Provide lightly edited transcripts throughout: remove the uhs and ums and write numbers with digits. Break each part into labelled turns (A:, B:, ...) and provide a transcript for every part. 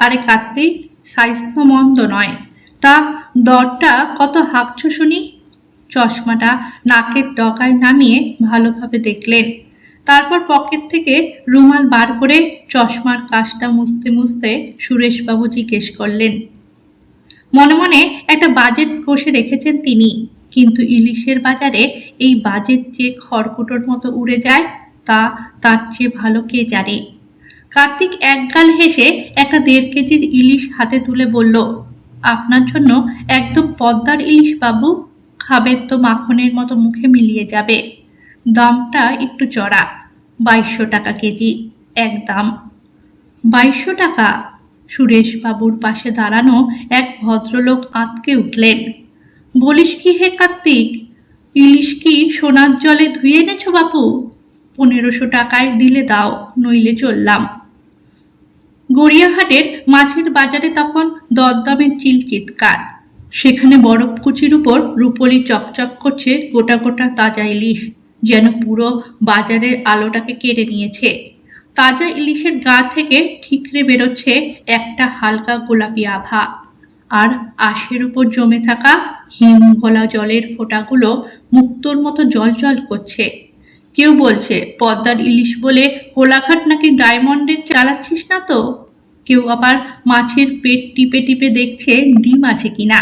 A: আরে কার্তিক, সাইজ তো মন্দ নয়, তা দরটা কত হাঁকছো শুনি? চশমাটা নাকের ডগায় নামিয়ে ভালোভাবে দেখলেন। তারপর পকেট থেকে রুমাল বার করে চশমার কাঁচটা মুছতে মুছতে সুরেশবাবু জিজ্ঞেস করলেন। মনে মনে একটা বাজেট কষে রেখেছেন তিনি, কিন্তু ইলিশের বাজারে এই বাজেট যে খড়কুটোর মতো উড়ে যায় তা তার চেয়ে ভালো কে জানে। কার্তিক একগাল হেসে একটা 1.5 কেজির ইলিশ হাতে তুলে বলল, আপনার জন্য একদম পদ্মার ইলিশ বাবু, খাবেন তো মাখনের মতো মুখে মিলিয়ে যাবে। দামটা একটু চড়া, 2200 টাকা কেজি একদম। 2200 টাকা? সুরেশবাবুর পাশে দাঁড়ানো এক ভদ্রলোক আঁতকে উঠলেন। বলিস কি হে কার্তিক, ইলিশ কি সোনার জলে ধুয়ে এনেছো বাপু? 1500 টাকায় দিলে দাও, নইলে চললাম। গড়িয়াহাটের মাছের বাজারে তখন দরদামের চিৎকার। সেখানে বরফকুচির উপর রুপোলি চকচক করছে গোটা গোটা তাজা ইলিশ, যেন পুরো বাজারের আলোটাকে কেড়ে নিয়েছে। তাজা ইলিশের গা থেকে ঠিকরে বেরোচ্ছে একটা হালকা গোলাপি আভা, আর আঁশের উপর জমে থাকা হিম গলা জলের ফোঁটাগুলো মুক্তোর মতো জল করছে। কেউ বলছে পদ্মার ইলিশ বলে কোলাঘাট নাকি ডায়মন্ডের চালাচ্ছিস না তো। কেউ আবার মাছের পেট টিপে টিপে দেখছে ডিম আছে কিনা।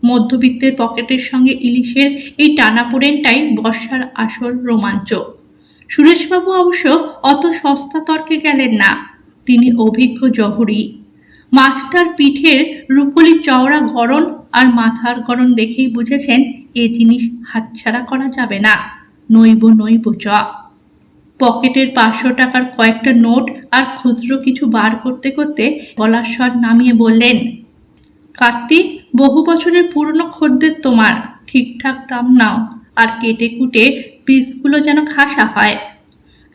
A: মধ্যবিত্তের পকেটের সঙ্গে ইলিশের এই টানাপোড়েনটাই বর্ষার আসল রোমাঞ্চ। সুরেশবাবু অবশ্য অত সস্তা তর্কে গেলেন না, তিনি অভিজ্ঞ জহরি। মাছটার পিঠের রুপোলি চওড়া গড়ন আর মাথার গড়ন দেখেই বুঝেছেন এ জিনিস হাতছাড়া করা যাবে না, নইব চ। পকেটের 500 টাকার কয়েকটা নোট আর খুচরো কিছু বার করতে করতে গলার স্বর নামিয়ে বললেন, কার্তিক, বহু বছরের পুরনো খদ্দের তোমার, ঠিকঠাক দাম নাও, আর কেটে কুটে পিসগুলো যেন খাসা হয়।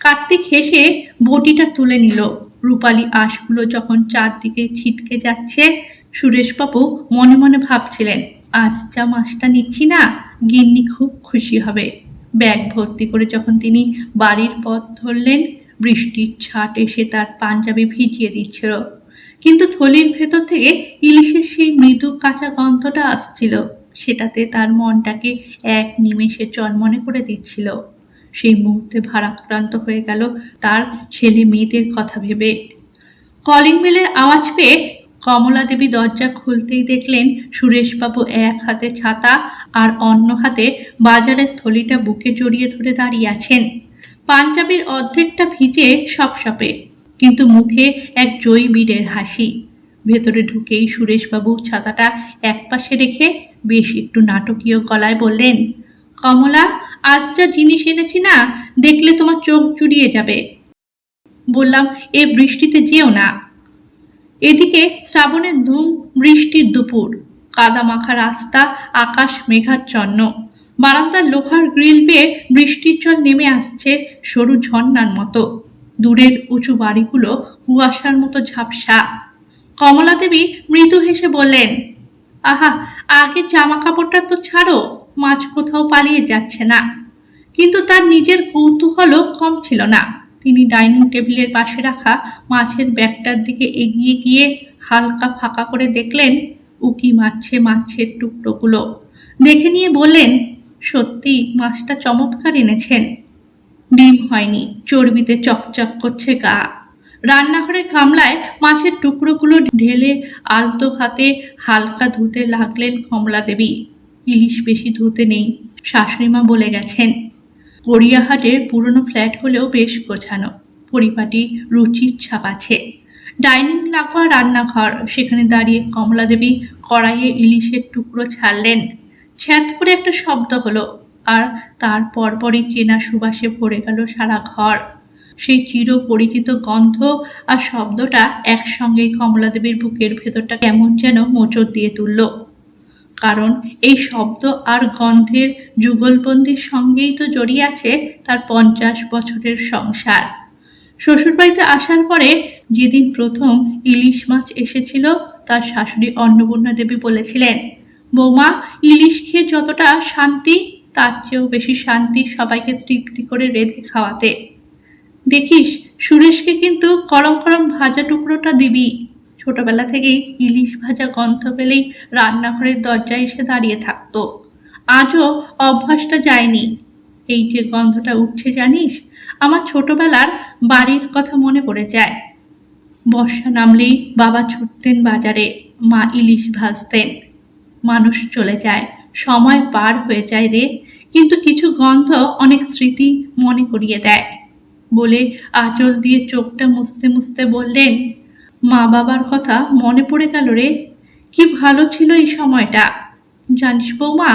A: কার্তিক হেসে বটিটা তুলে নিল। রূপালি আঁশগুলো যখন চারদিকে ছিটকে যাচ্ছে, সুরেশবাবু মনে মনে ভাবছিলেন, আজ যা মাছটা নিচ্ছি না, গিন্নি খুব খুশি হবে। ব্যাগ ভর্তি করে যখন তিনি বাড়ির পথ ধরলেন, বৃষ্টির ছাট এসে তার পাঞ্জাবি ভিজিয়ে দিচ্ছিল, কিন্তু থলির ভেতর থেকে ইলিশের সেই মৃদু কাঁচা গন্ধটা আসছিল, সেটাতে তার মনটাকে এক নিমেষে চনমনে করে দিচ্ছিল। সেই মুহূর্তে ভারাক্রান্ত হয়ে গেল তার ছেলে মেয়েদের কথা ভেবে। কলিং বেলের আওয়াজ পেয়ে কমলা দেবী দরজা খুলতেই দেখলেন সুরেশবাবু এক হাতে ছাতা আর অন্য হাতে বাজারের থলিটা বুকে জড়িয়ে ধরে দাঁড়িয়ে আছেন। পাঞ্জাবির অর্ধেকটা ভিজে সপসপে, কিন্তু মুখে এক জয়ী বীরের হাসি। ভেতরে ঢুকেই সুরেশবাবু ছাতাটা একপাশে রেখে বেশ একটু নাটকীয় গলায় বললেন, কমলা, আজ যা জিনিস এনেছি না, দেখলে তোমার চোখ জুড়িয়ে যাবে। বললাম, এ বৃষ্টিতে যেও না। এদিকে শ্রাবণের ধুম, বৃষ্টির দুপুর, কাদা মাখা রাস্তা, আকাশ মেঘাচ্ছন্ন। বারান্দার লোহার গ্রিল বেয়ে বৃষ্টির জল নেমে আসছে সরু ঝর্ণার মতো। দূরের উঁচু বাড়িগুলো কুয়াশার মতো ঝাপসা। কমলা দেবী মৃদু হেসে বললেন, আহা, আগে জামা কাপড়টা তো ছাড়ো, মাছ কোথাও পালিয়ে যাচ্ছে না। কিন্তু তার নিজের কৌতূহলও কম ছিল না। তিনি ডাইনিং টেবিলের পাশে রাখা মাছের ব্যাগটার দিকে এগিয়ে গিয়ে হালকা ফাঁকা করে দেখলেন উকি মারছে মাছের টুকরোগুলো। দেখে নিয়ে বললেন, সত্যি মাছটা চমৎকার এনেছেন। ডিম হয়নি, চর্বিতে চকচক করছে গা। রান্নাঘরের গামলায় মাছের টুকরোগুলো ঢেলে আলতো হাতে হালকা ধুতে লাগলেন কমলা দেবী। ইলিশ বেশি ধুতে নেই, শাশুড়িমা বলে গেছেন। গড়িয়াহাটের পুরনো ফ্ল্যাট হলেও বেশ গোছানো, পরিপাটি, রুচির ছাপ আছে। ডাইনিং লাগোয়া রান্নাঘর, সেখানে দাঁড়িয়ে কমলা দেবী কড়াইয়ে ইলিশের টুকরো ছাড়লেন। ছ্যাঁত করে একটা শব্দ হলো, আর তার পরপরই চেনা সুবাসে ভরে গেল সারা ঘর। সেই চির পরিচিত গন্ধ আর শব্দটা একসঙ্গেই কমলা দেবীর বুকের ভেতরটা কেমন যেন মোচড় দিয়ে তুলল। কারণ এই শব্দ আর গন্ধের যুগলবন্দির সঙ্গেই তো জড়িয়ে আছে তার 50 বছরের সংসার। শ্বশুরবাড়িতে আসার পরে যেদিন প্রথম ইলিশ মাছ এসেছিল, তার শাশুড়ি অন্নপূর্ণা দেবী বলেছিলেন, বৌমা, ইলিশ খেয়ে যতটা শান্তি, তার চেয়েও বেশি শান্তি সবাইকে তৃপ্তি করে রেঁধে খাওয়াতে। দেখিস, সুরেশকে কিন্তু গরম গরম ভাজা টুকরোটা দিবি। ছোটবেলা থেকেই ইলিশ ভাজা গন্ধ পেলেই রান্নাঘরের দরজায় এসে দাঁড়িয়ে থাকতো। আজও অভ্যাসটা যায়নি। এই যে গন্ধটা উঠছে জানিস, আমার ছোটবেলার বাড়ির কথা মনে পড়ে যায়। বর্ষা নামলেই বাবা ছুটতেন বাজারে, মা ইলিশ ভাজতেন। মানুষ চলে যায়, সময় পার হয়ে যায় রে, কিন্তু কিছু গন্ধ অনেক স্মৃতি মনে করিয়ে দেয়। বলে আঁচল দিয়ে চোখটা মুছতে মুছতে বললেন, মা বাবার কথা মনে পড়ে গেল রে, কি ভালো ছিল এই সময়টা। জানিস বৌমা,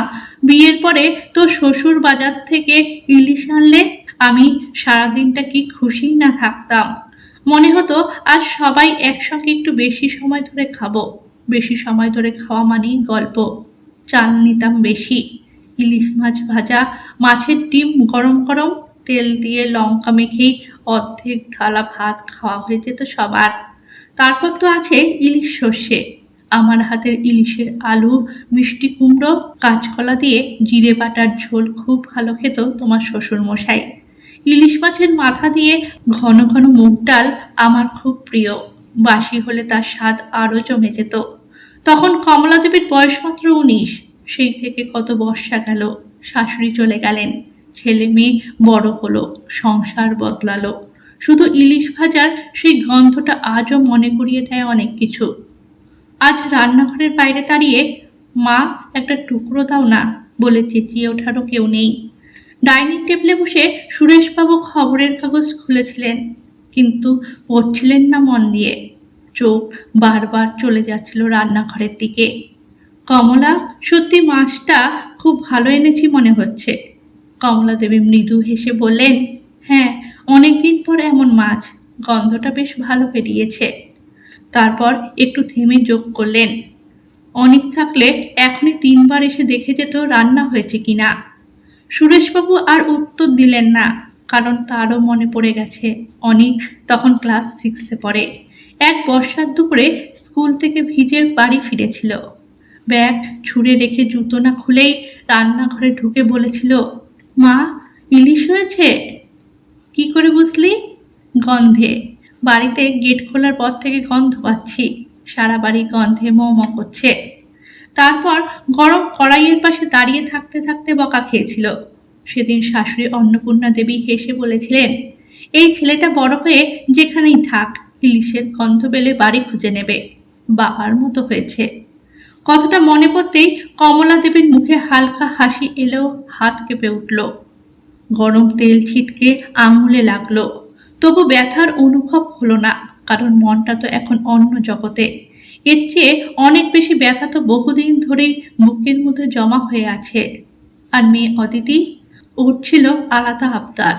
A: বিয়ের পরে তো শ্বশুর বাজার থেকে ইলিশ আনলে আমি সারাদিনটা কি খুশি না থাকতাম। মনে হতো আজ সবাই একসঙ্গে একটু বেশি সময় ধরে খাবো। বেশি সময় ধরে খাওয়া মানেই গল্প। চাল নিতাম বেশি, ইলিশ মাছ ভাজা, মাছের ডিম গরম গরম, তেল দিয়ে লঙ্কা মেখেই অর্ধেক থালা ভাত খাওয়া হয়ে যেত সবার। তারপর তো আছে ইলিশ সর্ষে, আমার হাতের ইলিশের আলু, মিষ্টি কুমড়ো, কাঁচকলা দিয়ে জিরে বাটার ঝোল খুব ভালো খেত তোমার শ্বশুর মশাই। ইলিশ মাছের মাথা দিয়ে ঘন ঘন মুগ ডাল আমার খুব প্রিয়। বাসি হলে তার স্বাদ আরও জমে যেত। তখন কমলা দেবীর বয়স মাত্র 19। সেই থেকে কত বর্ষা গেল, শাশুড়ি চলে গেলেন, ছেলে মেয়ে বড় হলো, সংসার বদলালো। শুধু ইলিশ ভাজার সেই গন্ধটা আজও মনে করিয়ে দেয় অনেক কিছু। আজ রান্নাঘরের বাইরে দাঁড়িয়ে, মা একটা টুকরো দাও না বলে চেঁচিয়ে ওঠারও কেউ নেই। ডাইনিং টেবিলে বসে সুরেশবাবু খবরের কাগজ খুলেছিলেন, কিন্তু পড়ছিলেন না মন দিয়ে। চোখ বারবার চলে যাচ্ছিল রান্নাঘরের দিকে। কমলা, সত্যি মাছটা খুব ভালো এনেছি মনে হচ্ছে। কমলা দেবী মৃদু হেসে বললেন, হ্যাঁ, অনেকদিন পর এমন মাছ, গন্ধটা বেশ ভালো বেরিয়েছে। তারপর একটু থেমে যোগ করলেন, অনেক থাকলে এখনই 3বার এসে দেখে যেত রান্না হয়েছে কিনা। সুরেশবাবু আর উত্তর দিলেন না, কারণ তারও মনে পড়ে গেছে অনিক তখন ক্লাস 6-এ পড়ে। এক বর্ষার দুপুরে স্কুল থেকে ভিজে বাড়ি ফিরেছিল। ব্যাগ ছুঁড়ে রেখে জুতো না খুলেই রান্নাঘরে ঢুকে বলেছিল, মা, ইলিশ হয়েছে। কি করে বুঝলি? গন্ধে। বাড়িতে গেট খোলার পর থেকে গন্ধ পাচ্ছি, সারা বাড়ি গন্ধে ম ম করছে। তারপর গরম কড়াইয়ের পাশে দাঁড়িয়ে থাকতে থাকতে বকা খেয়েছিল। সেদিন শাশুড়ি অন্নপূর্ণা দেবী হেসে বলেছিলেন, এই ছেলেটা বড় হয়ে যেখানেই থাক ইলিশের গন্ধ পেলে বাড়ি খুঁজে নেবে। বাবার মতো হয়েছে। কথাটা মনে পড়তেই কমলা দেবীর মুখে হালকা হাসি এলেও হাত কেঁপে উঠল। গরম তেল ছিটকে আঙুলে লাগলো, তবু ব্যথার অনুভব হলো না, কারণ মনটা তো এখন অন্য জগতে। এর চেয়ে অনেক বেশি ব্যথা তো বহুদিন ধরেই বুকের মধ্যে জমা হয়ে আছে। আর মেয়ে অদিতি, ওর ছিল আলাদা আবদার।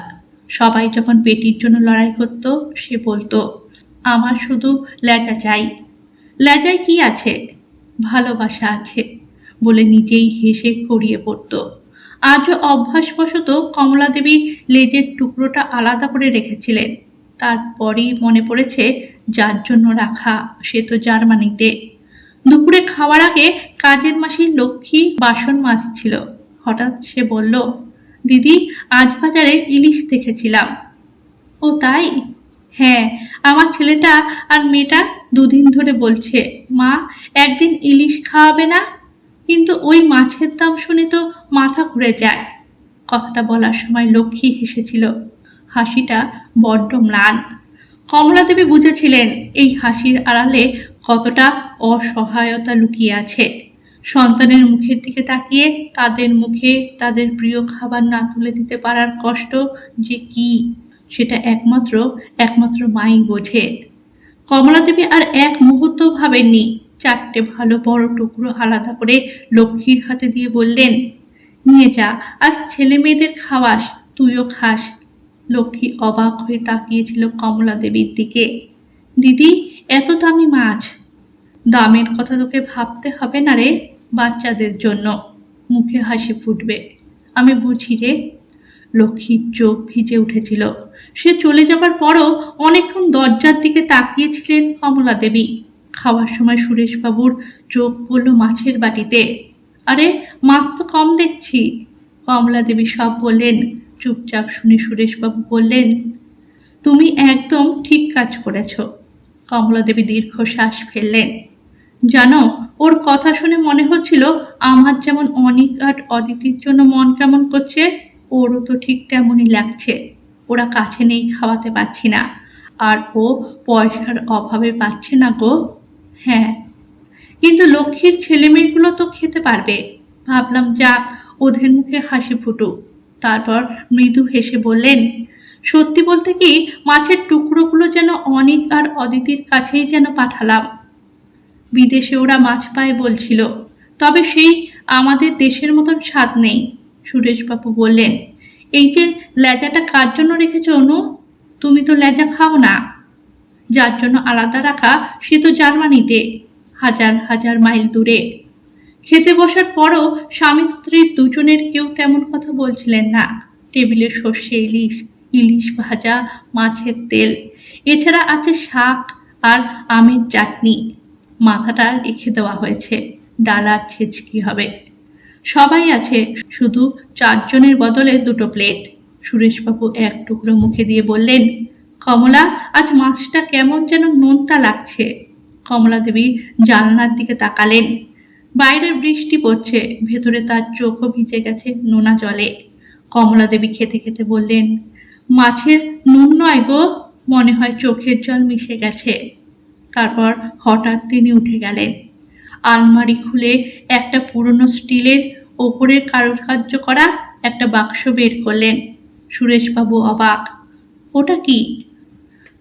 A: সবাই যখন পেটির জন্য লড়াই করত, সে বলতো, আমার শুধু লেজা চাই। লেজায় কি আছে? ভালোবাসা আছে বলে নিজেই হেসে গড়িয়ে পড়ত। আজও অভ্যাসবশত কমলা দেবী লেজের টুকরোটা আলাদা করে রেখেছিলেন। তারপরেই মনে পড়েছে, যার জন্য রাখা সে তো জার্মানিতে। দুপুরে খাওয়ার আগে কাজের মাসির লক্ষ্মী বাসন মাজছিল। হঠাৎ সে বলল, দিদি, আজ বাজারে ইলিশ দেখেছিলাম। ও তাই? হ্যাঁ, আমার ছেলেটা আর মেয়েটা দুদিন ধরে বলছে, মা, একদিন ইলিশ খাওয়াবে না? কিন্তু ওই মাছের দাম শুনে তো মাথা ঘুরে যায়। কথাটা বলার সময় লক্ষ্মী হেসেছিল, হাসিটা বড্ড ম্লান। কমলা দেবী বুঝেছিলেন এই হাসির আড়ালে কতটা অসহায়তা লুকিয়ে আছে। সন্তানের মুখের দিকে তাকিয়ে তাদের মুখে তাদের প্রিয় খাবার না তুলে দিতে পারার কষ্ট যে কি, সেটা একমাত্র মাই বোঝে। কমলা দেবী আর এক মুহূর্ত ভাবেননি। 4টে ভালো বড় টুকরো আলাদা করে লক্ষ্মীর হাতে দিয়ে বললেন, নিয়ে যা, আজ ছেলে মেয়েদের খাওয়াস, তুইও খাস। লক্ষ্মী অবাক হয়ে তাকিয়েছিল কমলা দেবীর দিকে। দিদি, এত দামি মাছ? দামের কথা তোকে ভাবতে হবে না রে, বাচ্চাদের জন্য। মুখে হাসি ফুটবে, আমি বুঝি রে। লক্ষ্মীর চোখ ভিজে উঠেছিল। সে চলে যাবার পরও অনেকক্ষণ দরজার দিকে তাকিয়েছিলেন কমলা দেবী। খাওয়ার সময় সুরেশবাবুর চোখ পড়ল মাছের বাটিতে। আরে, মাছ তো কম দেখছি। কমলা দেবী সব বললেন। চুপচাপ শুনে সুরেশবাবু বললেন, তুমি একদম ঠিক কাজ করেছ। কমলাদেবী দীর্ঘশ্বাস ফেললেন। জানো, ওর কথা শুনে মনে হচ্ছিল আমার যেমন অনিক আর অদিতির জন্য মন কেমন করছে, ওরও তো ঠিক তেমনই লাগছে। ওরা কাছে নেই, খাওয়াতে পারছি না, আর ও পয়সার অভাবে পাচ্ছে না গো। হ্যাঁ, কিন্তু লক্ষ্মীর ছেলেমেয়েগুলো তো খেতে পারবে। ভাবলাম যাক, ওদের মুখে হাসি ফুটুক। তারপর মৃদু হেসে বললেন, সত্যি বলতে কি, মাছের টুকরোগুলো যেন অনিক আর অদিতির কাছেই যেন পাঠালাম। বিদেশে ওরা মাছ পায় বলছিল, তবে সেই আমাদের দেশের মতন স্বাদ নেই। সুরেশবাবু বললেন, এই যে লেজাটা কার জন্য রেখেছ অনু? তুমি তো লেজা খাও না। যার জন্য আলাদা রাখা সে তো জার্মানিতে, হাজার হাজার মাইল দূরে। খেতে বসার পরও স্বামী স্ত্রী দুজনের কেউ তেমন কথা বলছিলেন না। টেবিলে সর্ষে ইলিশ, ইলিশ ভাজা, মাছের তেল, এছাড়া আছে শাক আর আমের চাটনি। মাথাটা রেখে দেওয়া হয়েছে, ডাল আর ছেচকি হবে। সবাই আছে, শুধু চারজনের বদলে দুটো প্লেট। সুরেশবাবু এক টুকরো মুখে দিয়ে বললেন, কমলা, আজ মাছটা কেমন যেন নোনতা লাগছে। কমলা দেবী জানলার দিকে তাকালেন। বাইরে বৃষ্টি পড়ছে, ভেতরে তার চোখও ভিজে গেছে নোনা জলে। কমলা দেবী খেতে খেতে বললেন, মাছের নুন নয় গো, মনে হয় চোখের জল মিশে গেছে। তারপর হঠাৎ তিনি উঠে গেলেন। আলমারি খুলে একটা পুরনো স্টিলের ওপরের কারুকার্য করা একটা বাক্স বের করলেন। সুরেশবাবু অবাক, ওটা কি?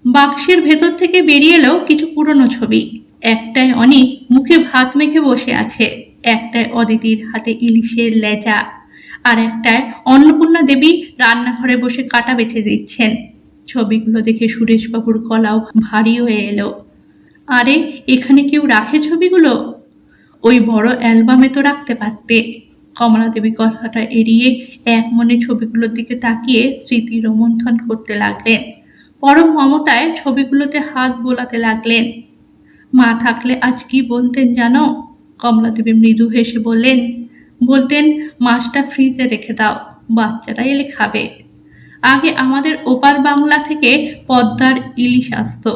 A: বাক্সের ভেতর থেকে বেরিয়ে এলো কিছু পুরনো ছবি। একটায় অনিক মুখে ভাত মেখে বসে আছে, একটায় অদিতির হাতে ইলিশের লেজা, আর একটায় অন্নপূর্ণা দেবী রান্নাঘরে বসে কাটা বেছে দিচ্ছেন। ছবিগুলো দেখে সুরেশবাবুর গলাও ভারী হয়ে এলো। আরে, এখানে কেউ রাখে ছবিগুলো? ওই বড় অ্যালবামে তো রাখতে পারতে। কমলা দেবী কথাটা এড়িয়ে এক মনে ছবিগুলোর দিকে তাকিয়ে স্মৃতি রোমন্থন করতে লাগলেন। পরম মমতায় ছবিগুলোতে হাত বোলাতে লাগলেন। মা থাকলে আজ কি বলতেন জানো? কমলা দেবী মৃদু হেসে বলতেন মাছটা ফ্রিজে রেখে দাও, বাচ্চারা এলে খাবে। আগে আমাদের ওপার বাংলা থেকে পদ্মার ইলিশ আসতো,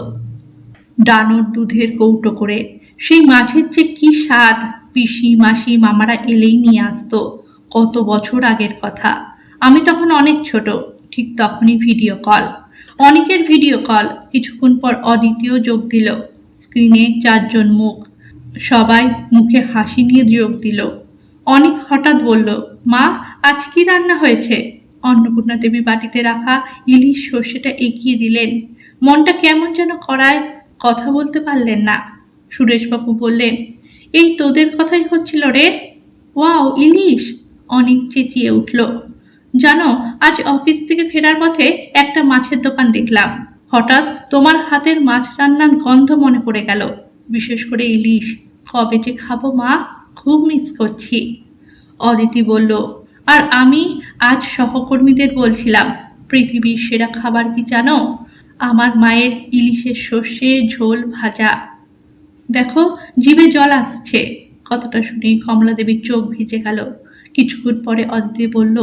A: ডানোর দুধের কৌটো করে। সেই মাছের যে কি স্বাদ, পিসি মাসি মামারা এলেই নিয়ে আসতো। কত বছর আগের কথা, আমি তখন অনেক ছোট। ঠিক তখনই ভিডিও কল, অনেকের ভিডিও কল। কিছুক্ষণ পর অদ্বিতীয় যোগ দিল। স্ক্রিনে চারজন মুখ, সবাই মুখে হাসি নিয়ে যোগ দিল। অনেক হঠাৎ বলল, মা, আজ কি রান্না হয়েছে? অন্নপূর্ণা দেবী বাটিতে রাখা ইলিশ সর্ষেটা এগিয়ে দিলেন। মনটা কেমন যেন করায়, কথা বলতে পারলেন না। সুরেশবাবু বললেন, এই তোদের কথাই হচ্ছিল রে। ওয়াও, ইলিশ! অনেক চেঁচিয়ে উঠল। জানো, আজ অফিস থেকে ফেরার পথে একটা মাছের দোকান দেখলাম। হঠাৎ তোমার হাতের মাছ রান্নার গন্ধ মনে পড়ে গেল, বিশেষ করে ইলিশ। কবে যে খাবো মা, খুব মিস করছি। অদিতি বলল, আর আমি আজ সহকর্মীদের বলছিলাম, পৃথিবীর সেরা খাবার কি জানো? আমার মায়ের ইলিশের সর্ষে ঝোল ভাজা। দেখো, জিভে জল আসছে। কথাটা শুনে কমলা দেবীর চোখ ভিজে গেল। কিছুক্ষণ পরে অদিতি বলল,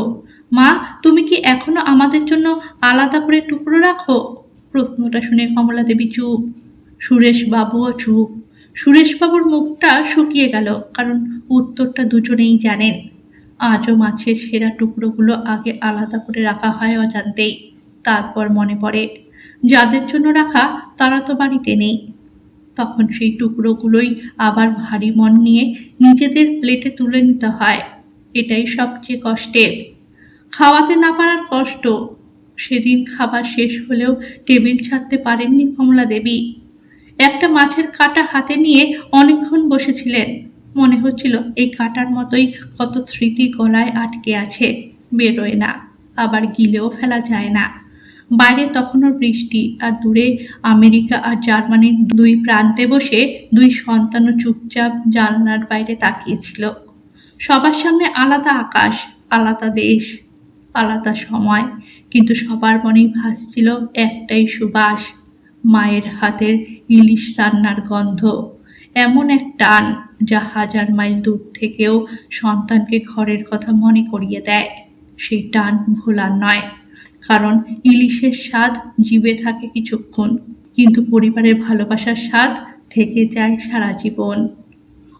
A: মা, তুমি কি এখনো আমাদের জন্য আলাদা করে টুকরো রাখো? প্রশ্নটা শুনে কমলা দেবী চুপ, সুরেশবাবুও চুপ। সুরেশবাবুর মুখটা শুকিয়ে গেল, কারণ উত্তরটা দুজনেই জানেন। আজও মাছের সেরা টুকরোগুলো আগে আলাদা করে রাখা হয় অজান্তেই। তারপর মনে পড়ে, যাদের জন্য রাখা তারা তো বাড়িতে নেই। তখন সেই টুকরোগুলোই আবার ভারী মন নিয়ে নিজেদের প্লেটে তুলে নিতে হয়। এটাই সবচেয়ে কষ্টের, খাওয়াতে না পারার কষ্ট। সেদিন খাবার শেষ হলেও টেবিল ছাড়তে পারেননি কমলা দেবী। একটা মাছের কাঁটা হাতে নিয়ে অনেকক্ষণ বসেছিলেন। মনে হচ্ছিল এই কাঁটার মতোই কত স্মৃতি গলায় আটকে আছে, বেরোয় না, আবার গিলেও ফেলা যায় না। বাইরে তখনও বৃষ্টি, আর দূরে আমেরিকা আর জার্মানির দুই প্রান্তে বসে দুই সন্তানও চুপচাপ জানলার বাইরে তাকিয়েছিল। সবার সামনে আলাদা আকাশ, আলাদা দেশ, আলাদা সময়, কিন্তু সবার মনেই ভাসছিল একটাই সুবাস, মায়ের হাতের ইলিশ রান্নার গন্ধ। এমন এক টান যা হাজার মাইল দূর থেকেও সন্তানকে ঘরের কথা মনে করিয়ে দেয়। সেই টান ভোলার নয়, কারণ ইলিশের স্বাদ জিভে থাকে কিছুক্ষণ, কিন্তু পরিবারের ভালোবাসার স্বাদ থেকে যায় সারা জীবন।